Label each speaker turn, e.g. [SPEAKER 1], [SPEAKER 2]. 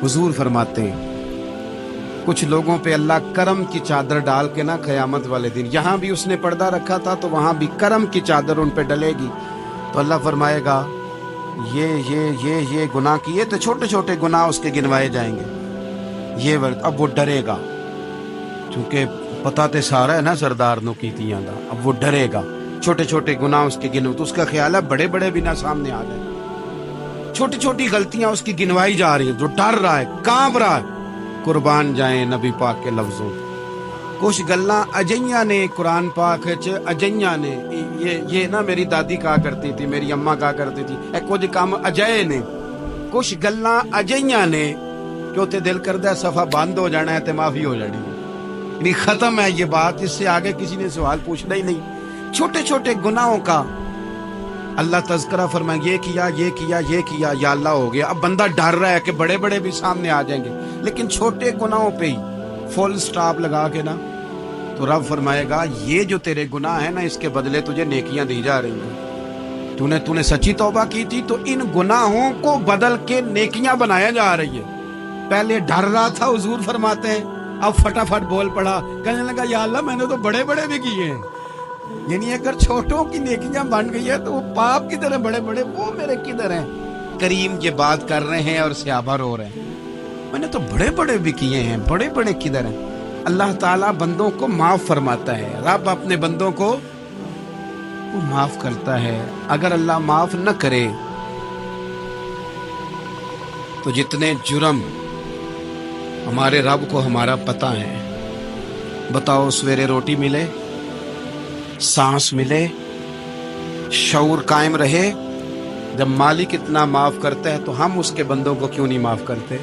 [SPEAKER 1] हुजूर फरमाते हैं कुछ लोगों पे अल्लाह करम की चादर डाल के ना क़यामत वाले दिन, यहाँ भी उसने पर्दा रखा था तो वहाँ भी करम की चादर उन पे डलेगी। तो अल्लाह फरमाएगा ये गुनाह किए, तो छोटे छोटे गुनाह उसके गिनवाए जाएंगे। ये वर्ग अब वो डरेगा, क्योंकि पता तो सारा है ना सरदार नो कीतियां दा। अब वो डरेगा, छोटे छोटे गुनाह उसके गिन, तो उसका ख्याल है बड़े बड़े भी ना सामने आ जाए। छोटी छोटी गलतियां उसकी गिनवाई जा रही है, जो डर रहा है, कांप रहा है। कुर्बान जाए नबी पाक के लफ्जों। कुछ गल्लां अजइयां ने कुरान पाक च अजइयां ने, ये ना मेरी दादी कहा करती थी, मेरी अम्मा कहा करती थी, ए कुछ काम अजय ने। कुछ गल्लां अजइयां ने कि उत्ते दिल करदा सफा बंद हो जाना है ते माफी हो जानी है, नहीं खत्म है ये बात, इससे आगे किसी ने सवाल पूछना ही नहीं। छोटे छोटे गुनाहों का अल्लाह तज़किरा फरमाए, ये किया ये किया ये किया, या अल्लाह हो गया। अब बंदा डर रहा है कि बड़े बड़े भी सामने आ जाएंगे, लेकिन छोटे गुनाहों पे ही फुल स्टॉप लगा के ना, तो रब फरमाएगा ये जो तेरे गुनाह है ना, इसके बदले तुझे नेकियां दी जा रही हैं। तूने सच्ची तौबा की थी तो इन गुनाहों को बदल के नेकियां बनाया जा रही है। पहले डर रहा था, हुजूर फरमाते हैं, अब फटाफट बोल पड़ा, कहने लगा या अल्लाह मैंने तो बड़े बड़े भी किए हैं। यानी अगर छोटों की नेकियां बन गई है तो वो पाप की तरह बड़े बड़े वो मेरे किधर हैं। करीम ये बात कर रहे हैं और सहाबा रो रहे हैं, मैंने तो बड़े बड़े भी किए हैं, बड़े बड़े किधर हैं। अल्लाह ताला बंदों को माफ फरमाता है, रब अपने बंदों को वो माफ करता है। अगर अल्लाह माफ न करे तो जितने जुर्म हमारे रब को हमारा पता है। बताओ सवेरे रोटी मिले, सांस मिले, शऊर कायम रहे, जब मालिक इतना माफ करता है तो हम उसके बंदों को क्यों नहीं माफ करते।